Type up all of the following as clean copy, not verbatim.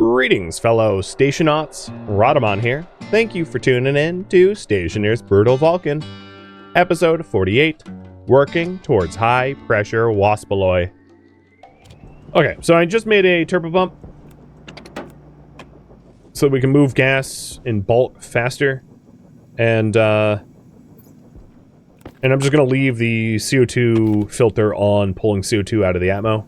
Greetings, fellow Stationauts. Rodamon here. Thank you for tuning in to Stationeers Brutal Vulcan, episode 48, Working Towards High Pressure Waspaloy. Okay, so I just made a turbo pump so we can move gas in bulk faster, and I'm just going to leave the CO2 filter on, pulling CO2 out of the atmo.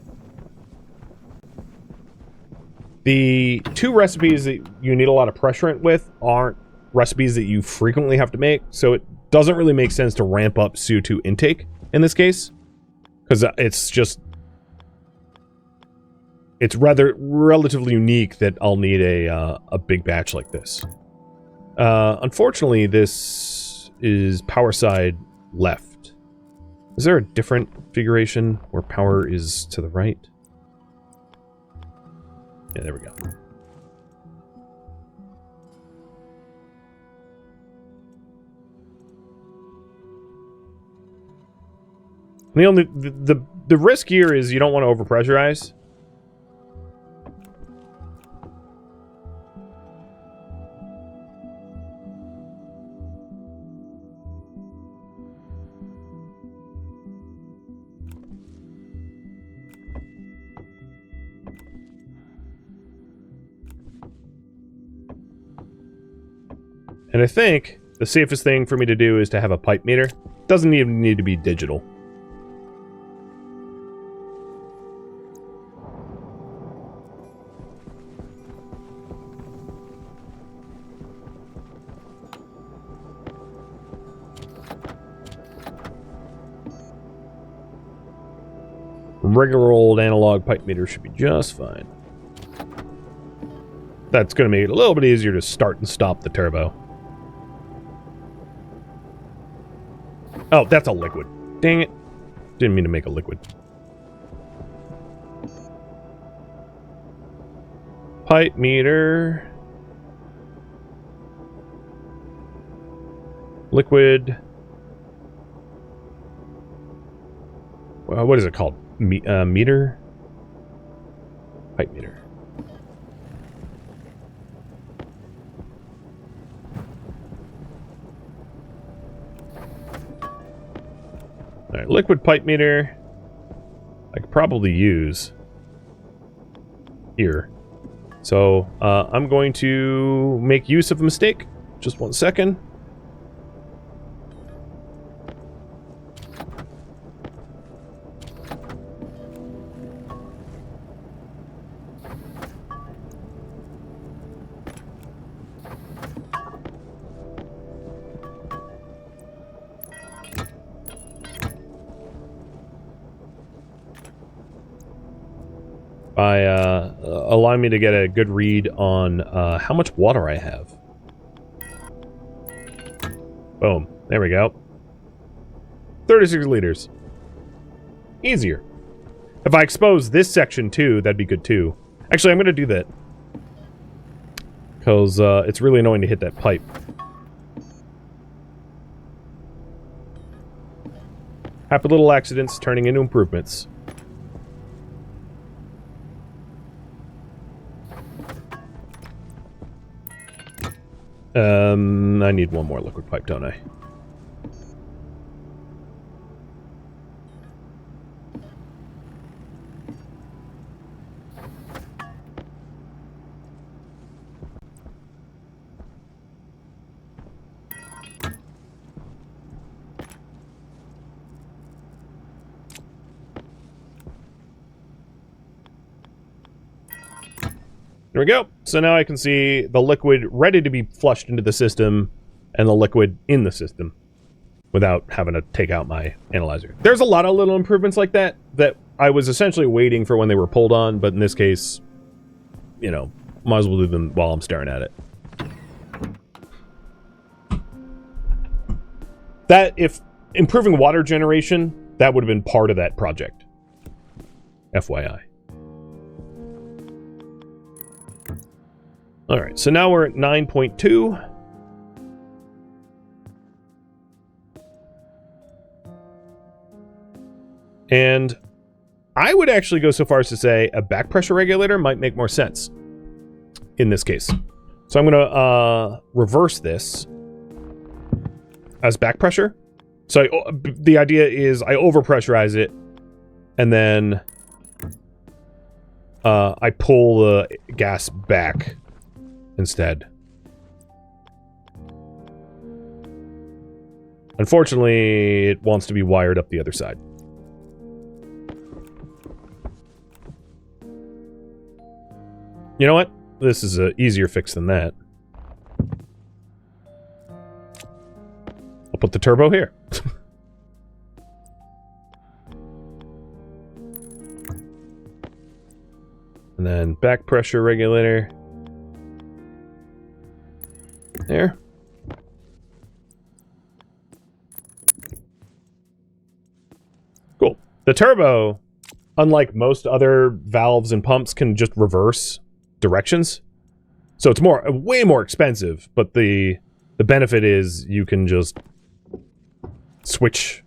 The two recipes that you need a lot of pressurant with aren't recipes that you frequently have to make, so it doesn't really make sense to ramp up CO2 intake in this case, because it's relatively unique that I'll need a big batch like this. Unfortunately, this is power side left. Is there a different configuration where power is to the right? Yeah, there we go. The risk here is you don't want to overpressurize. And I think the safest thing for me to do is to have a pipe meter. Doesn't even need to be digital. Regular old analog pipe meter should be just fine. That's going to make it a little bit easier to start and stop the turbo. Oh, that's a liquid. Dang it. Didn't mean to make a liquid. Pipe meter. Liquid. Well, what is it called? Meter? Pipe meter. Alright, liquid pipe meter. I could probably use here. So, I'm going to make use of a mistake. Just 1 second. By allowing me to get a good read on how much water I have. Boom. There we go. 36 liters. Easier. If I expose this section too, that'd be good too. Actually, I'm going to do that. Because it's really annoying to hit that pipe. Happy little accidents turning into improvements. I need one more liquid pipe, don't I? There we go. So now I can see the liquid ready to be flushed into the system and the liquid in the system without having to take out my analyzer. There's a lot of little improvements like that that I was essentially waiting for when they were pulled on, but in this case, you know, might as well do them while I'm staring at it. That, if improving water generation, that would have been part of that project. FYI. Alright, so now we're at 9.2. And I would actually go so far as to say a back pressure regulator might make more sense. in this case. So I'm gonna reverse this as back pressure. So the idea is I overpressurize it, and then I pull the gas back instead. Unfortunately, it wants to be wired up the other side. You know what? This is an easier fix than that. I'll put the turbo here. And then back pressure regulator. There. Cool. The turbo, unlike most other valves and pumps, can just reverse directions. So it's way more expensive, but the benefit is you can just switch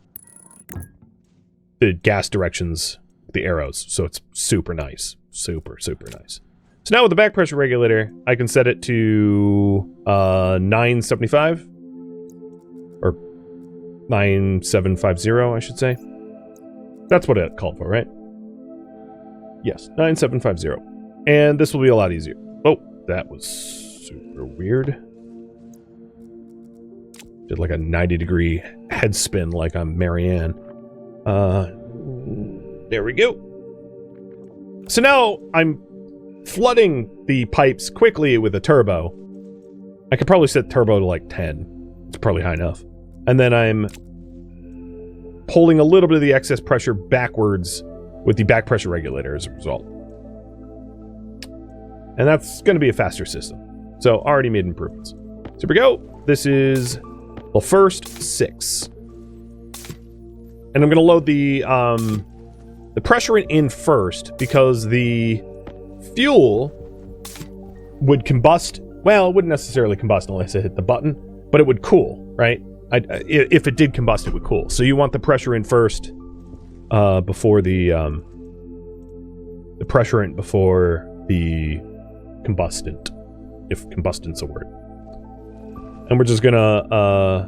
the gas directions, the arrows. So it's super nice. Super, super nice. So now with the back pressure regulator, I can set it to 975 or 9750, I should say. That's what it called for, right? Yes, 9750. And this will be a lot easier. Oh, that was super weird. Did like a 90-degree head spin like I'm Marianne. There we go. So now I'm flooding the pipes quickly with a turbo. I could probably set turbo to like 10. It's probably high enough. And then I'm pulling a little bit of the excess pressure backwards with the back pressure regulator as a result. And that's going to be a faster system. So already made improvements. So here we go. This is the first 6. And I'm going to load the pressurant in first because the fuel would combust. Well, it wouldn't necessarily combust unless I hit the button, but it would cool, right? If it did combust, it would cool. So you want the pressure in first before the pressurant before the combustant, if combustant's a word. And we're just gonna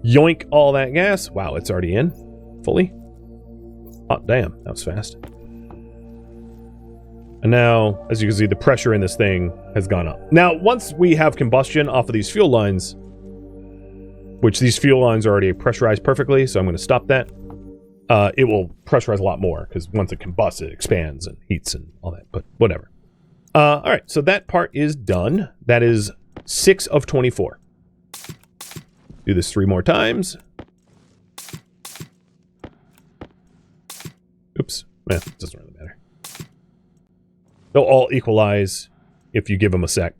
yoink all that gas. Wow, it's already in fully. Oh, damn, that was fast. And now, as you can see, the pressure in this thing has gone up. Now, once we have combustion off of these fuel lines, which these fuel lines are already pressurized perfectly, so I'm going to stop that. It will pressurize a lot more, because once it combusts, it expands and heats and all that, but whatever. All right, so that part is done. That is 6 of 24. Do this 3 more times. Oops. It doesn't really matter. They'll all equalize if you give them a sec.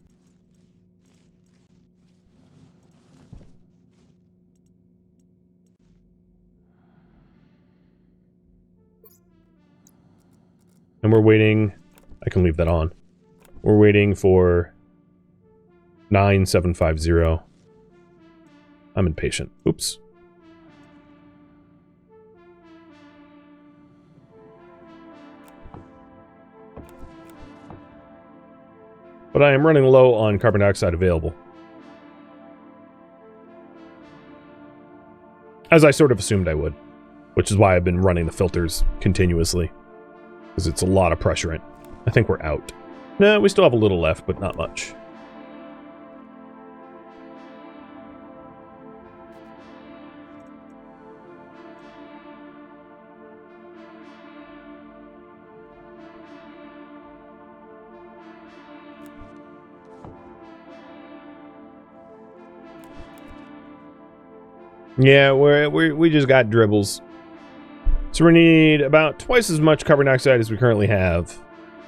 And we're waiting. I can leave that on. We're waiting for 9750. I'm impatient. Oops. But I am running low on carbon dioxide available. As I sort of assumed I would. Which is why I've been running the filters continuously. Because it's a lot of pressurant. I think we're out. No, we still have a little left, but not much. Yeah, we just got dribbles. So we need about twice as much carbon dioxide as we currently have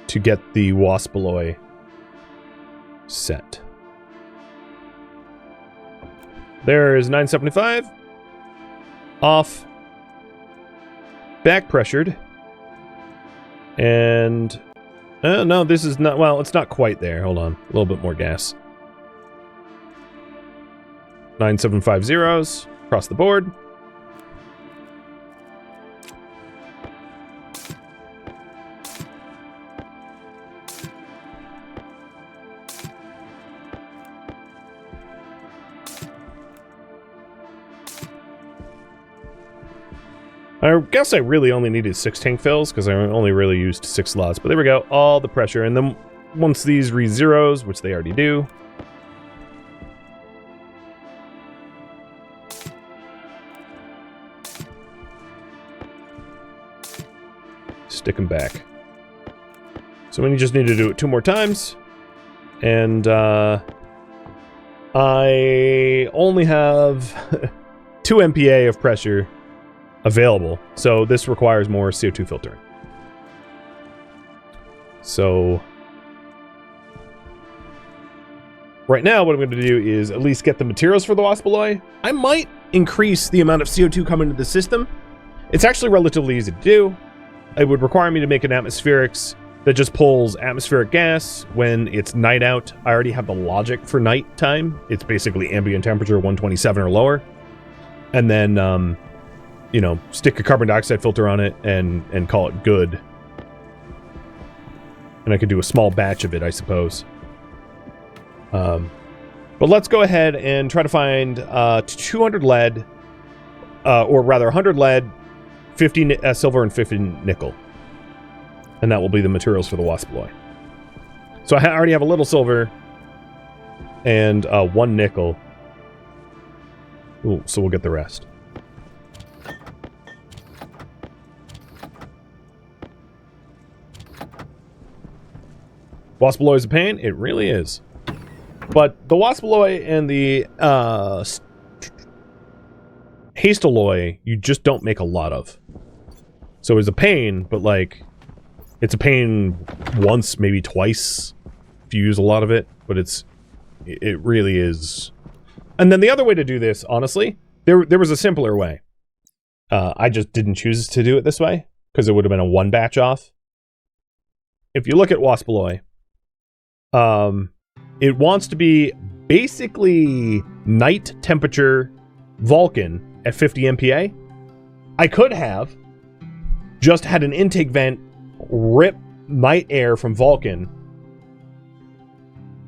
to get the Waspaloy set. There is 975. Off. Back pressured. And... no, this is not... Well, it's not quite there. Hold on. A little bit more gas. 9750s. Across the board. I guess I really only needed 6 tank fills because I only really used 6 slots. But there we go, all the pressure. And then once these read zeros, which they already do, stick them back. So we just need to do it 2 more times. And I only have 2 MPa of pressure available, so this requires more CO2 filtering. So right now what I'm going to do is at least get the materials for the Waspaloy. I might increase the amount of CO2 coming into the system. It's actually relatively easy to do. It would require me to make an atmospherics that just pulls atmospheric gas when it's night out. I already have the logic for night time. It's basically ambient temperature 127 or lower. And then you know, stick a carbon dioxide filter on it and call it good. And I could do a small batch of it, I suppose. But let's go ahead and try to find 200 lead, or rather 100 lead, 50 silver, and 50 nickel. And that will be the materials for the Waspaloy. So I already have a little silver and 1 nickel. Ooh, so we'll get the rest. Waspaloy is a pain? It really is. But the Waspaloy and the Hastaloy, you just don't make a lot of. So it's a pain, but like, it's a pain once, maybe twice, if you use a lot of it. But it really is. And then the other way to do this, honestly, there was a simpler way. I just didn't choose to do it this way, because it would have been a 1 batch off. If you look at Waspaloy, it wants to be basically night temperature Vulcan at 50 MPa. I could have just had an intake vent rip night air from Vulcan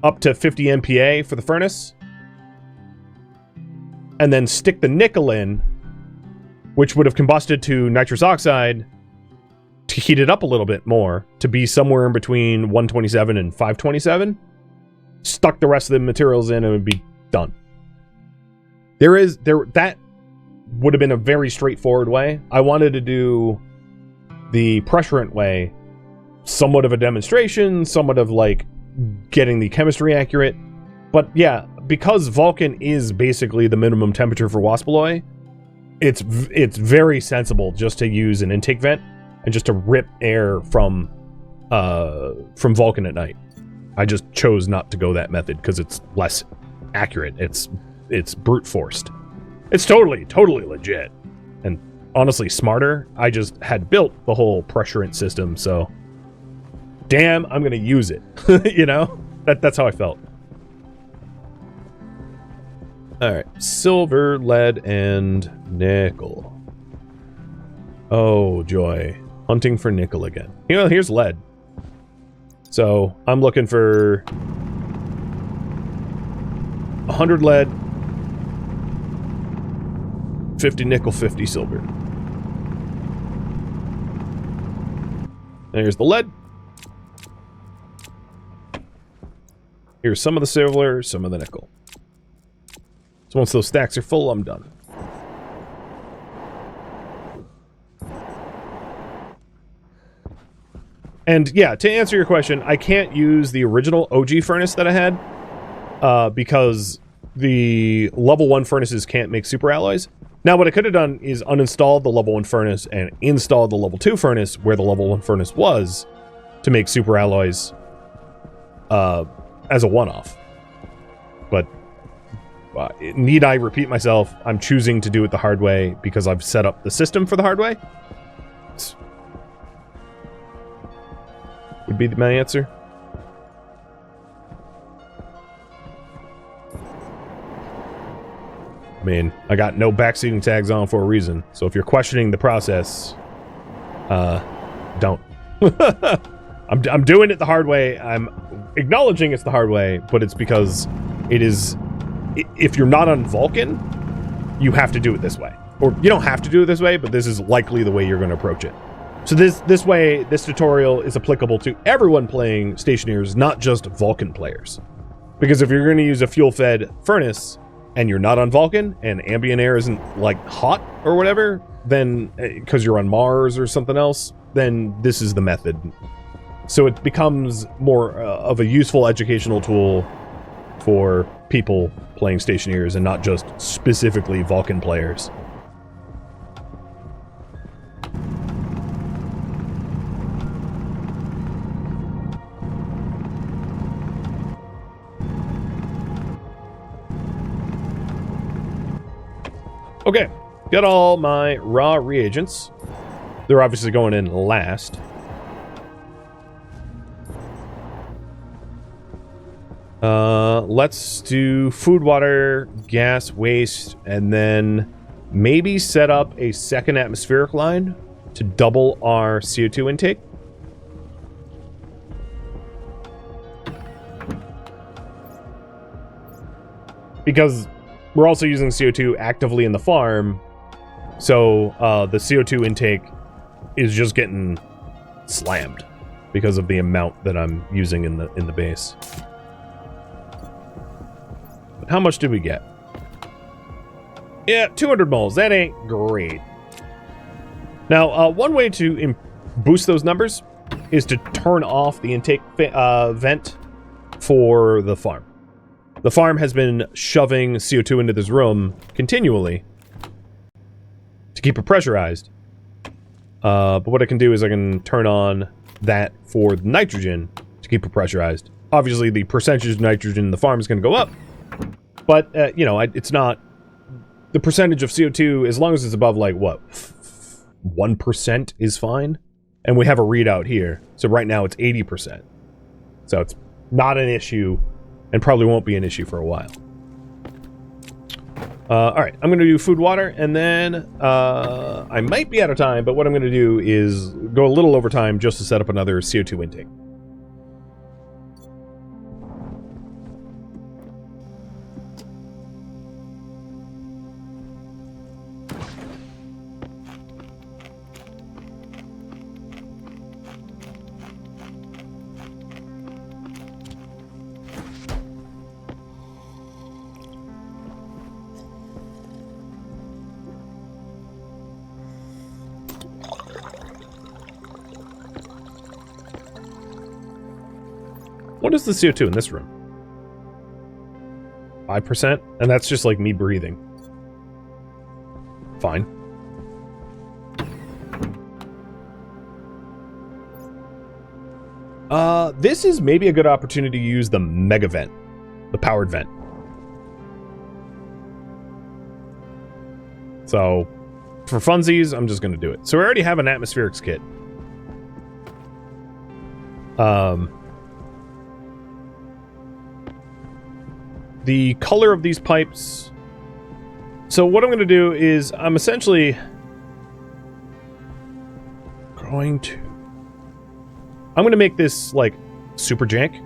up to 50 MPa for the furnace, and then stick the nickel in, which would have combusted to nitrous oxide to heat it up a little bit more, to be somewhere in between 127 and 527, stuck the rest of the materials in, and it would be done. That would have been a very straightforward way. I wanted to do the pressurant way, somewhat of a demonstration, somewhat of like getting the chemistry accurate. But yeah, because Vulcan is basically the minimum temperature for Waspaloy, it's very sensible just to use an intake vent and just to rip air from Vulcan at night. I just chose not to go that method because it's less accurate. It's brute forced. It's totally legit. And honestly smarter. I just had built the whole pressurant system, so damn, I'm gonna use it. You know? That's how I felt. Alright, silver, lead, and nickel. Oh joy. Hunting for nickel again. You know, here's lead. So I'm looking for 100 lead, 50 nickel, 50 silver. There's the lead. Here's some of the silver, some of the nickel. So once those stacks are full, I'm done. And yeah, to answer your question, I can't use the original OG furnace that I had because the level 1 furnaces can't make super alloys. Now what I could have done is uninstalled the level 1 furnace and installed the level 2 furnace where the level 1 furnace was to make super alloys as a one-off. But need I repeat myself? I'm choosing to do it the hard way because I've set up the system for the hard way. Would be my answer. I mean, I got no backseating tags on for a reason. So if you're questioning the process, don't. I'm doing it the hard way. I'm acknowledging it's the hard way, but it's because it is. If you're not on Vulcan, you have to do it this way. or you don't have to do it this way, but this is likely the way you're going to approach it. So this way, this tutorial is applicable to everyone playing Stationeers, not just Vulcan players. Because if you're going to use a fuel-fed furnace and you're not on Vulcan and ambient air isn't like hot or whatever, then because you're on Mars or something else, then this is the method. So it becomes more of a useful educational tool for people playing Stationeers and not just specifically Vulcan players. Okay, got all my raw reagents. They're obviously going in last. Let's do food, water, gas, waste, and then maybe set up a second atmospheric line to double our CO2 intake. Because we're also using CO2 actively in the farm, so the CO2 intake is just getting slammed because of the amount that I'm using in the base. But how much did we get? Yeah, 200 moles. That ain't great. Now, one way to boost those numbers is to turn off the intake vent for the farm. The farm has been shoving CO2 into this room continually to keep it pressurized. But what I can do is I can turn on that for the nitrogen to keep it pressurized. Obviously, the percentage of nitrogen in the farm is going to go up. But, you know, it's not... The percentage of CO2, as long as it's above, like, what? 1% is fine. And we have a readout here. So right now it's 80%. So it's not an issue, and probably won't be an issue for a while. Alright, I'm going to do food, water, and then I might be out of time, but what I'm going to do is go a little over time just to set up another CO2 intake. What is the CO2 in this room? 5%? And that's just like me breathing. Fine. This is maybe a good opportunity to use the mega vent. The powered vent. So, for funsies, I'm just going to do it. So we already have an atmospherics kit. The color of these pipes... So what I'm going to do is I'm essentially going to make this like super jank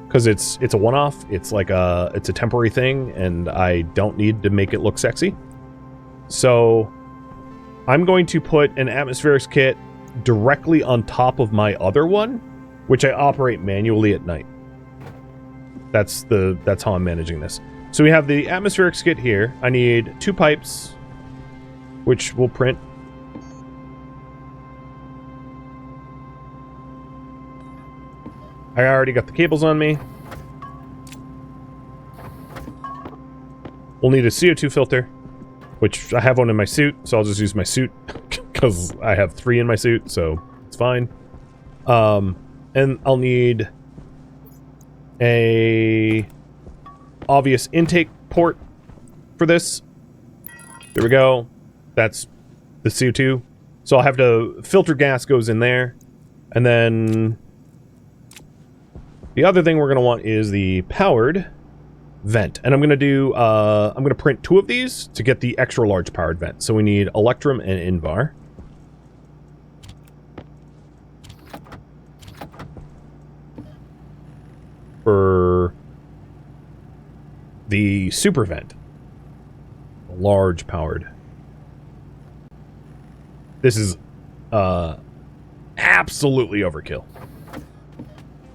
because it's a one-off. It's like it's a temporary thing and I don't need to make it look sexy. So I'm going to put an atmospherics kit directly on top of my other one, which I operate manually at night. That's how I'm managing this. So we have the atmospherics kit here. I need 2 pipes, which we'll print. I already got the cables on me. We'll need a CO2 filter, which I have one in my suit, so I'll just use my suit because I have 3 in my suit, so it's fine. And I'll need a obvious intake port for this. There we go. That's the CO2. So I'll have to filter gas goes in there. And then the other thing we're going to want is the powered vent. And I'm going to do, I'm going to print 2 of these to get the extra large powered vent. So we need Electrum and Invar. For the super vent, large powered. This is absolutely overkill,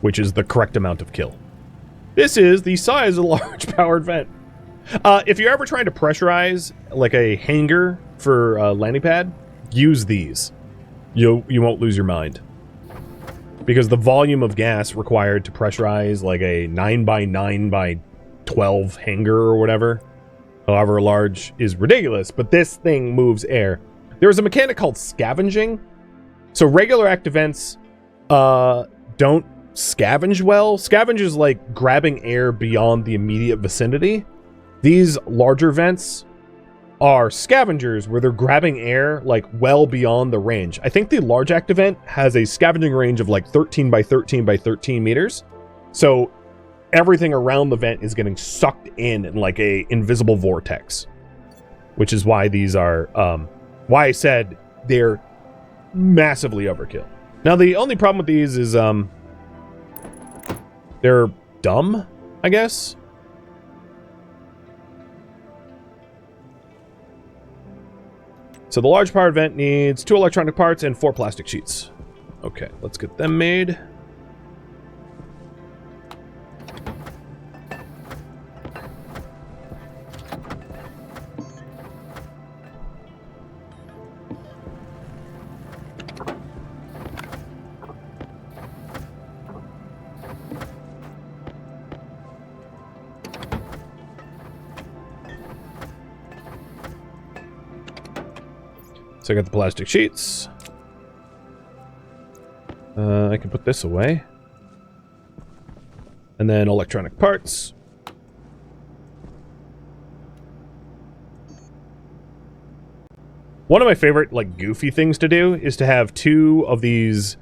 which is the correct amount of kill. This is the size of a large powered vent. If you're ever trying to pressurize like a hanger for a landing pad, use these. You won't lose your mind. Because the volume of gas required to pressurize like a 9x9x12 hanger or whatever, however large, is ridiculous. But this thing moves air. There's a mechanic called scavenging. So regular active vents don't scavenge well. Scavenge is like grabbing air beyond the immediate vicinity. These larger vents are scavengers where they're grabbing air like well beyond the range. I think the large active vent has a scavenging range of like 13 by 13 by 13 meters. So everything around the vent is getting sucked in like a invisible vortex, which is why these are, why I said they're massively overkill. Now, the only problem with these is, they're dumb, I guess. So the large powered vent needs 2 electronic parts and 4 plastic sheets. Okay, let's get them made. So I got the plastic sheets. I can put this away. And then electronic parts. One of my favorite, like, goofy things to do is to have 2 of these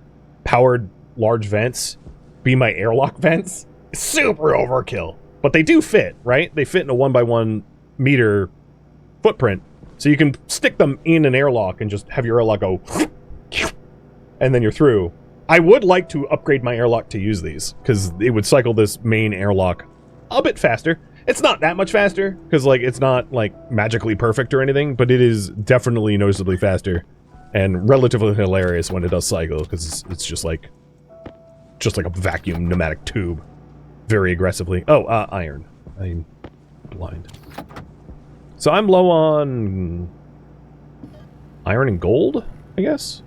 powered large vents be my airlock vents. Super overkill. But they do fit, right? They fit in a 1x1 meter footprint. So you can stick them in an airlock and just have your airlock go, and then you're through. I would like to upgrade my airlock to use these, because it would cycle this main airlock a bit faster. It's not that much faster, because like it's not like magically perfect or anything, but it is definitely noticeably faster and relatively hilarious when it does cycle, because it's just like a vacuum pneumatic tube, very aggressively. Oh, iron. I'm blind. So I'm low on iron and gold, I guess?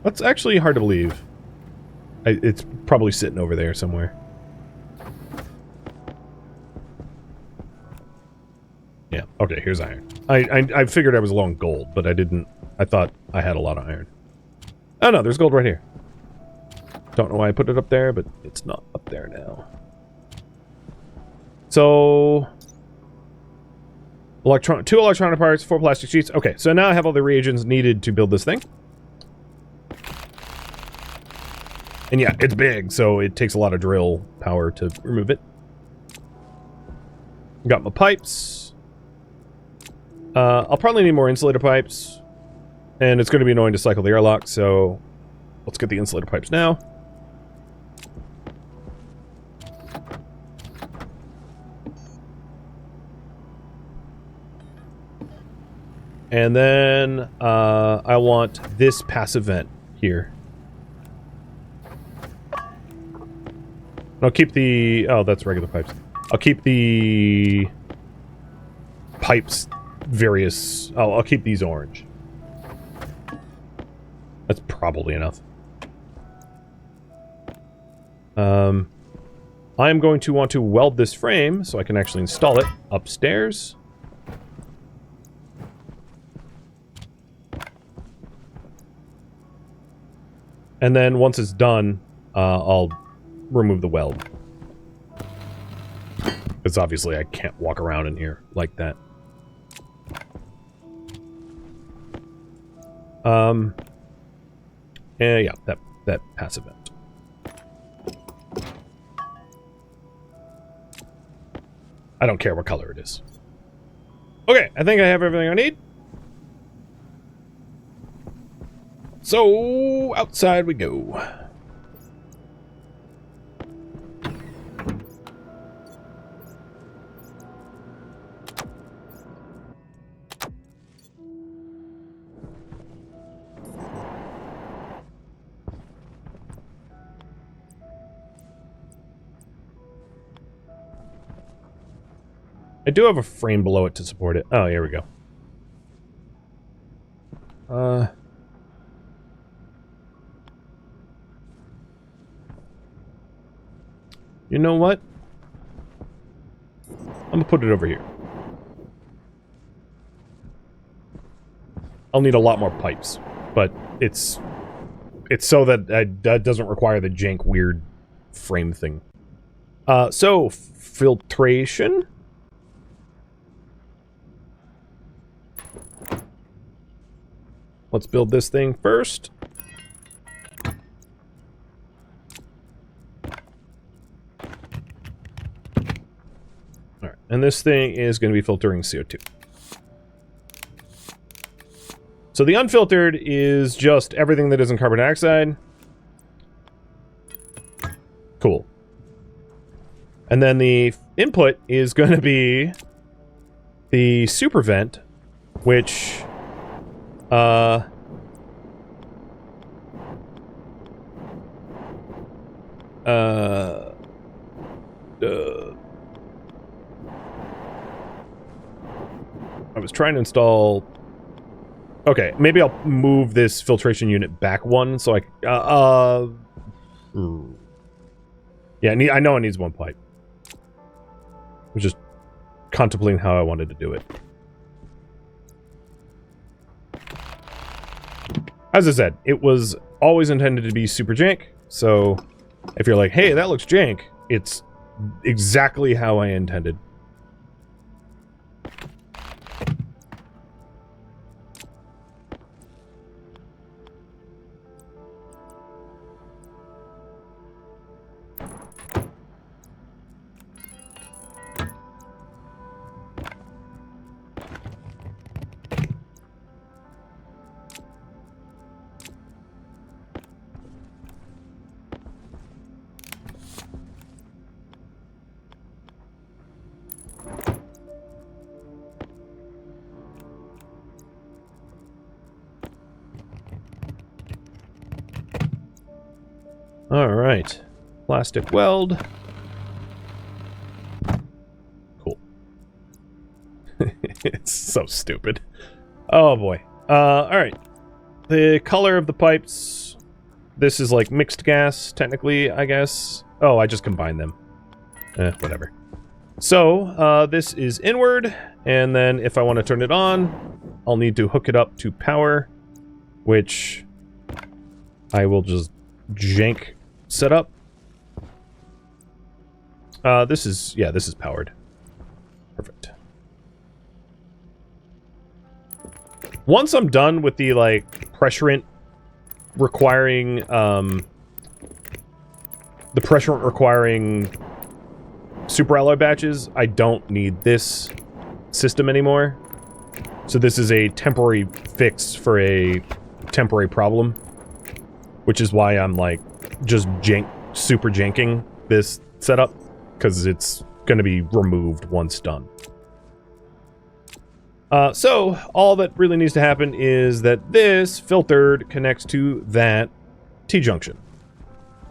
That's actually hard to believe. It's probably sitting over there somewhere. Yeah, okay, here's iron. I figured I was low on gold, but I thought I had a lot of iron. Oh no, there's gold right here. Don't know why I put it up there, but it's not up there now. So... 2 electronic parts, 4 plastic sheets. Okay, so now I have all the reagents needed to build this thing. And yeah, it's big, so it takes a lot of drill power to remove it. Got my pipes. I'll probably need more insulator pipes. And it's going to be annoying to cycle the airlock, so let's get the insulator pipes now. And then I want this passive vent here. I'll keep the... Oh, that's regular pipes. I'll keep the pipes various... Oh, I'll keep these orange. That's probably enough. I am going to want to weld this frame so I can actually install it upstairs. And then once it's done, I'll remove the weld. Because obviously I can't walk around in here like that. Yeah, that passive vent. I don't care what color it is. Okay, I think I have everything I need. So, outside we go. I do have a frame below it to support it. Oh, here we go. You know what? I'm gonna put it over here. I'll need a lot more pipes, but it's so that that doesn't require the jank weird frame thing. So filtration. Let's build this thing first. Alright, and this thing is going to be filtering CO2. So the unfiltered is just everything that isn't carbon dioxide. Cool. And then the input is going to be the super vent, which... I was trying to install... Okay, maybe I'll move this filtration unit back one, so I... Yeah, I know it needs one pipe. I was just contemplating how I wanted to do it. As I said, it was always intended to be super jank, so if you're like, hey, that looks jank, it's exactly how I intended. Alright. Plastic weld. Cool. It's so stupid. Oh boy. Alright. The color of the pipes. This is like mixed gas, technically, I guess. Oh, I just combined them. Whatever. So, this is inward, and then if I want to turn it on, I'll need to hook it up to power, which I will just jank set up. This is powered. Perfect. Once I'm done with the, like, pressurant requiring, super alloy batches, I don't need this system anymore. So this is a temporary fix for a temporary problem, which is why I'm, like, just super janking this setup, because it's going to be removed once done. So all that really needs to happen is that this filtered connects to that T-junction.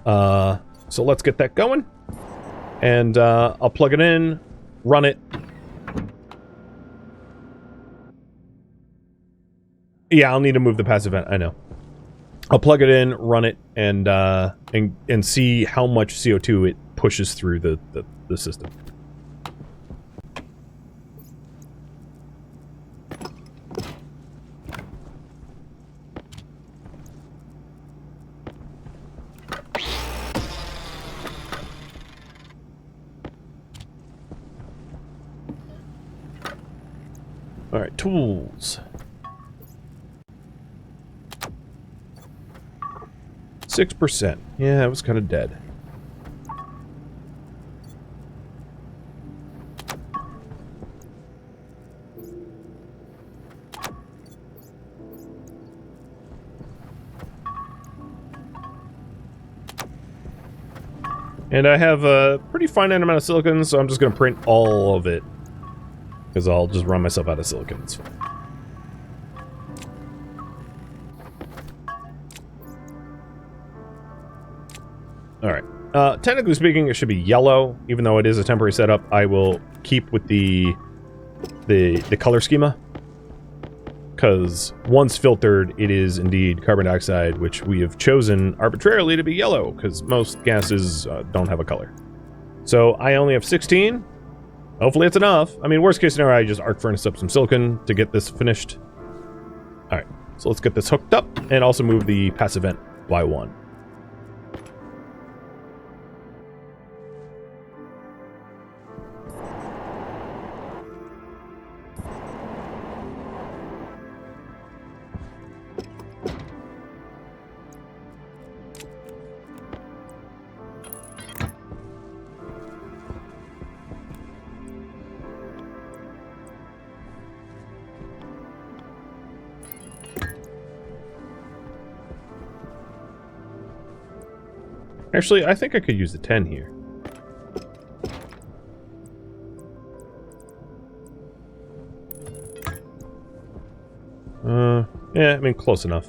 So let's get that going. And I'll plug it in, run it. Yeah, I'll need to move the passive vent, I know. I'll plug it in, run it, and see how much CO2 it pushes through the system. All right, tools. 6%. Yeah, it was kind of dead. And I have a pretty finite amount of silicon, so I'm just going to print all of it. Because I'll just run myself out of silicon. It's fine. Alright. Technically speaking, it should be yellow, even though it is a temporary setup. I will keep with the color schema, because once filtered, it is indeed carbon dioxide, which we have chosen arbitrarily to be yellow, because most gases don't have a color. So I only have 16. Hopefully it's enough. I mean, worst case scenario, I just arc furnace up some silicon to get this finished. All right, so let's get this hooked up and also move the passive vent by 1. Actually, I think I could use the 10 here. Yeah, I mean, close enough.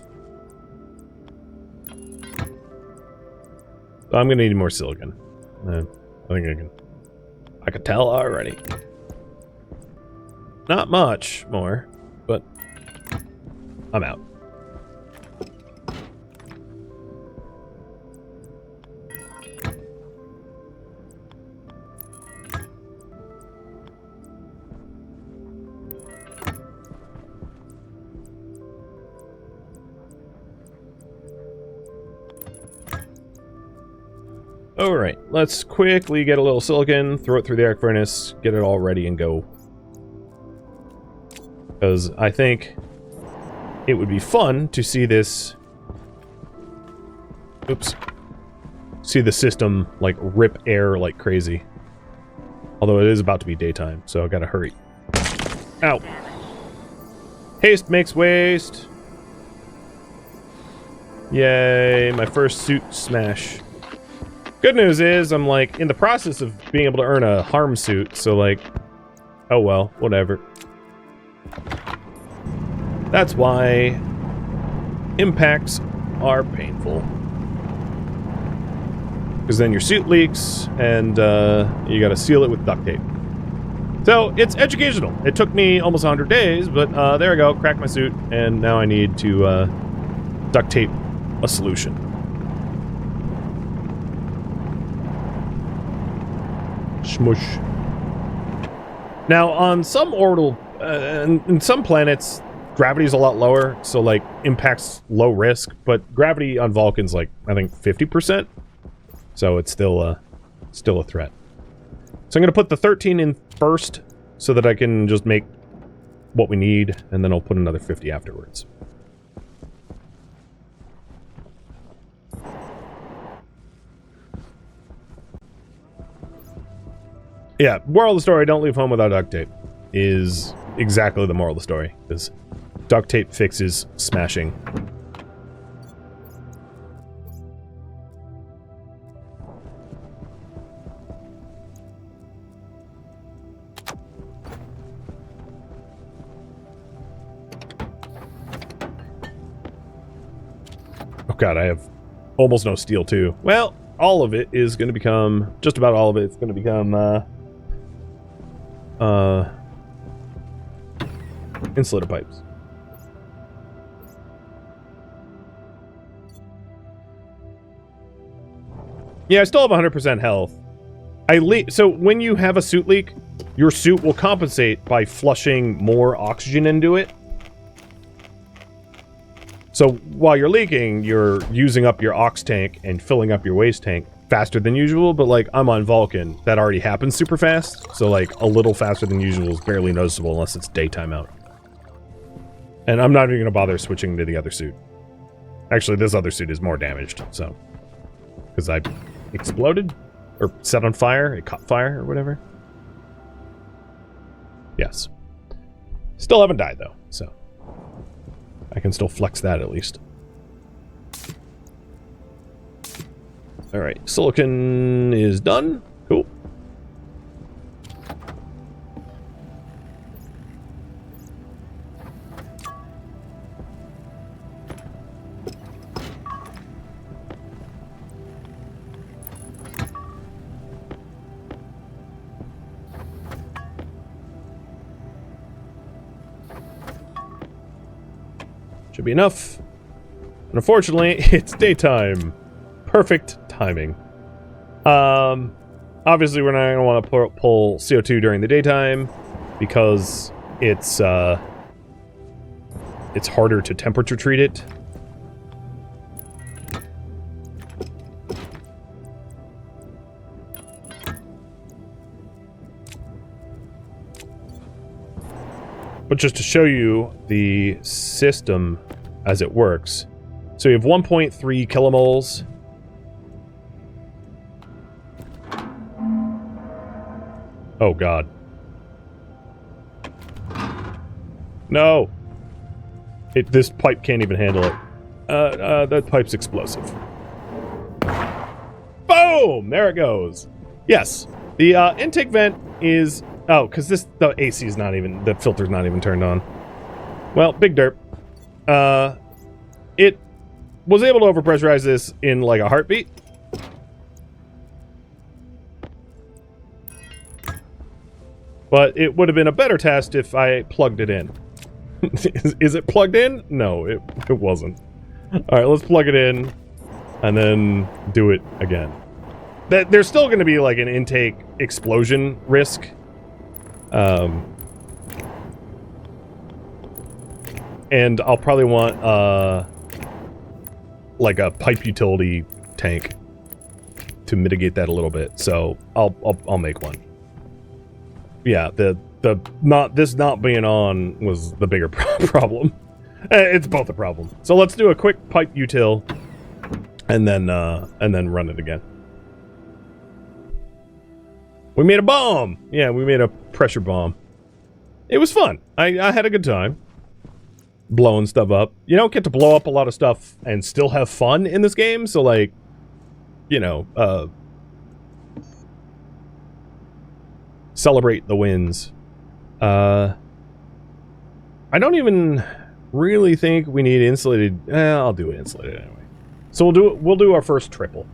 So I'm gonna need more silicon. I think I could tell already. Not much more, but I'm out. Alright, let's quickly get a little silicon, throw it through the arc furnace, get it all ready and go. Because I think it would be fun to see this... Oops. See the system, like, rip air like crazy. Although it is about to be daytime, so I gotta hurry. Ow! Haste makes waste! Yay, my first suit smash. Good news is, I'm, like, in the process of being able to earn a harm suit, so, like, oh well, whatever. That's why impacts are painful. Because then your suit leaks, and you gotta seal it with duct tape. So, it's educational. It took me almost 100 days, but there we go, cracked my suit, and now I need to duct tape a solution. Smush. Now, on some orbital, in some planets, gravity is a lot lower, so, like, impact's low risk, but gravity on Vulcan's, like, I think 50%, so it's still a threat. So I'm going to put the 13 in first, so that I can just make what we need, and then I'll put another 50 afterwards. Yeah, moral of the story, don't leave home without duct tape, is exactly the moral of the story, because duct tape fixes smashing. Oh god, I have almost no steel too. Well, all of it is going to become, just about all of it is going to become, insulator pipes. Yeah, I still have 100% health. So when you have a suit leak, your suit will compensate by flushing more oxygen into it. So while you're leaking, you're using up your ox tank and filling up your waste tank faster than usual, but like I'm on Vulcan, that already happens super fast, so like a little faster than usual is barely noticeable unless it's daytime out. And I'm not even going to bother switching to the other suit. Actually, this other suit is more damaged, so... Because I exploded? Or set on fire? It caught fire or whatever? Yes. Still haven't died though, so... I can still flex that at least. Alright, silicon is done. Cool. Should be enough. And unfortunately, it's daytime. Perfect timing. Obviously, we're not going to want to pull CO2 during the daytime because it's harder to temperature treat it. But just to show you the system as it works. So you have 1.3 kilomoles. Oh, God. No! This pipe can't even handle it. That pipe's explosive. Boom! There it goes. Yes. The intake vent is... Oh, because the AC is not even... The filter's not even turned on. Well, big derp. It was able to overpressurize this in like a heartbeat. But it would have been a better test if I plugged it in. Is it plugged in? No, it wasn't. Alright, let's plug it in and then do it again. There's still going to be like an intake explosion risk. And I'll probably want like a pipe utility tank to mitigate that a little bit. So I'll make one. Yeah, this not being on was the bigger problem. It's both a problem. So let's do a quick pipe util and then run it again. We made a bomb! Yeah, we made a pressure bomb. It was fun. I had a good time. Blowing stuff up. You don't get to blow up a lot of stuff and still have fun in this game, so like, you know, celebrate the wins. I don't even really think we need insulated. I'll do it insulated anyway. So we'll do our first triple.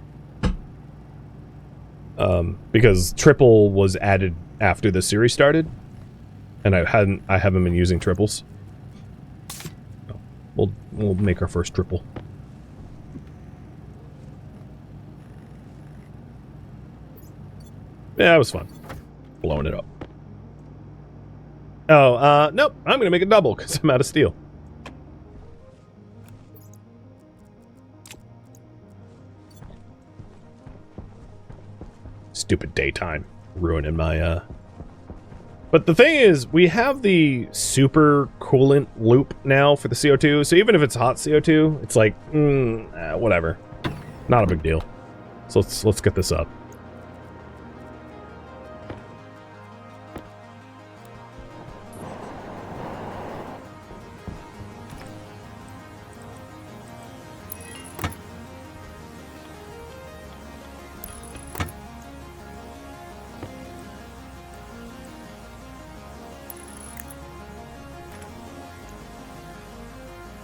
Because triple was added after the series started, and I haven't been using triples. We'll make our first triple. Yeah, it was fun. Blowing it up. Oh, nope. I'm gonna make it double because I'm out of steel. Stupid daytime ruining my But the thing is, we have the super coolant loop now for the CO2, so even if it's hot CO2, it's like whatever, not a big deal. So let's get this up.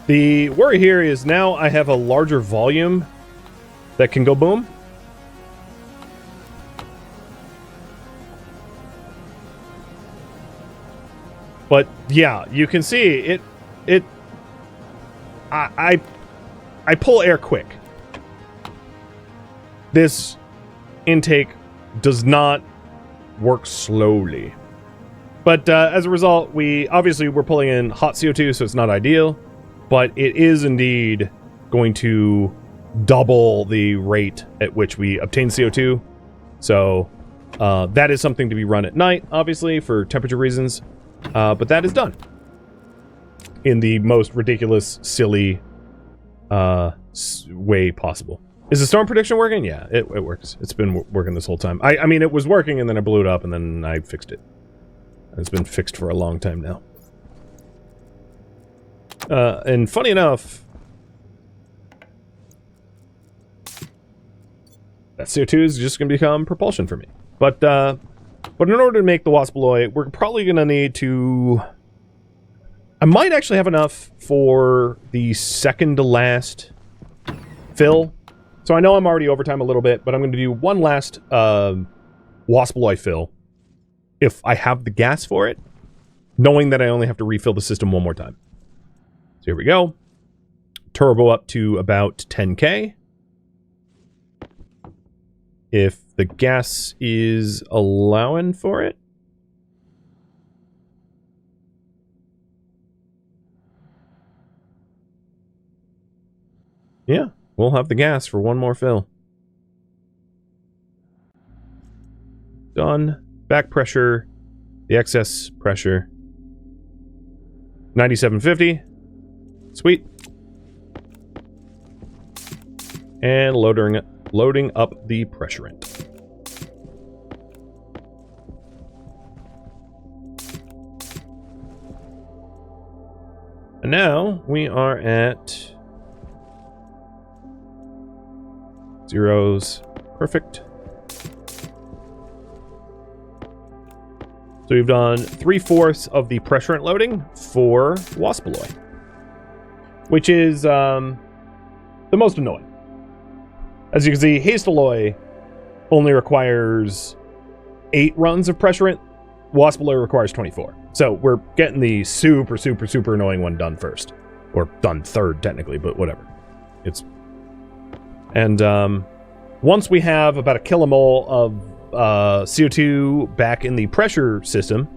The worry here is now I have a larger volume that can go boom. But yeah, you can see I pull air quick. This intake does not work slowly. But as a result, we're pulling in hot CO2, so it's not ideal. But it is indeed going to double the rate at which we obtain CO2. So that is something to be run at night, obviously, for temperature reasons. But that is done. In the most ridiculous, silly way possible. Is the storm prediction working? Yeah, it works. It's been working this whole time. I mean, it was working, and then I blew it up, and then I fixed it. It's been fixed for a long time now. And funny enough, that CO2 is just going to become propulsion for me. But in order to make the Waspaloy, we're probably going to need to... I might actually have enough for the second to last fill. So I know I'm already over time a little bit, but I'm going to do one last Waspaloy fill if I have the gas for it, knowing that I only have to refill the system one more time. So here we go. turbo up to about 10K. If the gas is allowing for it. Yeah, we'll have the gas for one more fill. Done. Back pressure. The excess pressure. 9750. Sweet. And loading up the pressurant. And now we are at zeros. Perfect. So we've done 3/4 of the pressurant loading for Waspaloy, which is the most annoying. As you can see, Hastaloy only requires 8 runs of pressurant. Waspaloy requires 24. So we're getting the super, super, super annoying one done first. Or done third, technically, but whatever. And once we have about a kilomole of CO2 back in the pressure system,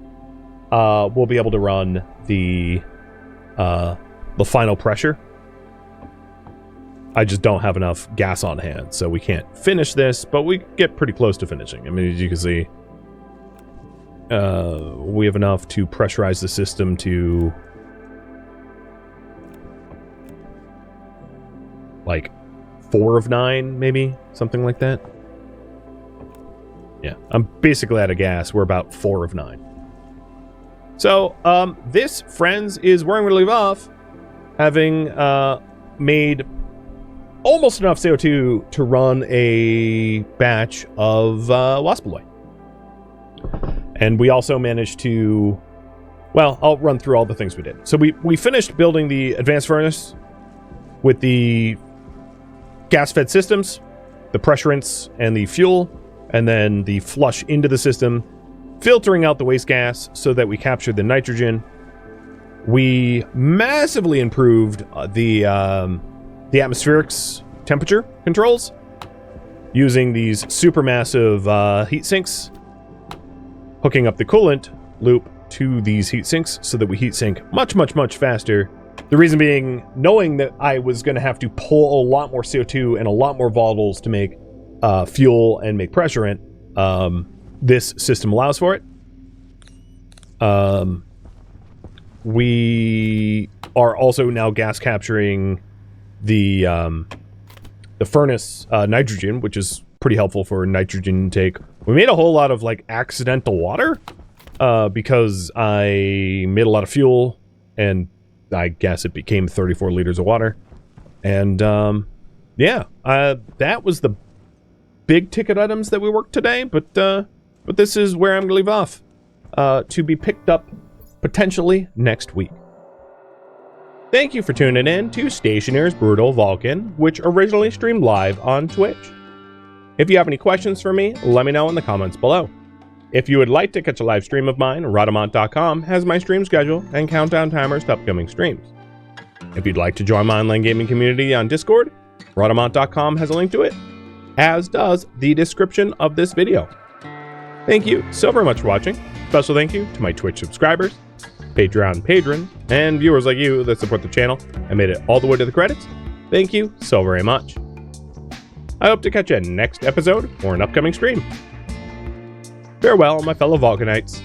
we'll be able to run the final pressure. I just don't have enough gas on hand, so we can't finish this, but we get pretty close to finishing. I mean, as you can see, we have enough to pressurize the system to like 4 of 9, maybe something like that. Yeah, I'm basically out of gas. We're about 4 of 9. So, this, friends, is where I'm going to leave off, having made almost enough CO2 to run a batch of Waspaloy. And we also managed to... Well, I'll run through all the things we did. So we finished building the advanced furnace with the gas-fed systems, the pressurants, and the fuel, and then the flush into the system, filtering out the waste gas so that we captured the nitrogen. We massively improved the atmospherics temperature controls using these supermassive heat sinks, hooking up the coolant loop to these heat sinks so that we heat sink much, much, much faster. The reason being, knowing that I was going to have to pull a lot more CO2 and a lot more volatiles to make fuel and make pressurant, this system allows for it. We are also now gas capturing the furnace nitrogen, which is pretty helpful for nitrogen intake. We made a whole lot of like accidental water because I made a lot of fuel, and I guess it became 34 liters of water. And yeah, that was the big ticket items that we worked today. But this is where I'm gonna leave off to be picked up potentially next week. Thank you for tuning in to Stationeers Brutal Vulcan, which originally streamed live on Twitch. If you have any questions for me, let me know in the comments below. If you would like to catch a live stream of mine, Rhodamont.com has my stream schedule and countdown timers to upcoming streams. If you'd like to join my online gaming community on Discord, Rhodamont.com has a link to it, as does the description of this video. Thank you so very much for watching. Special thank you to my Twitch subscribers, Patreon patrons, and viewers like you that support the channel and made it all the way to the credits. Thank you so very much. I hope to catch you next episode or an upcoming stream. Farewell, my fellow Vulcanites.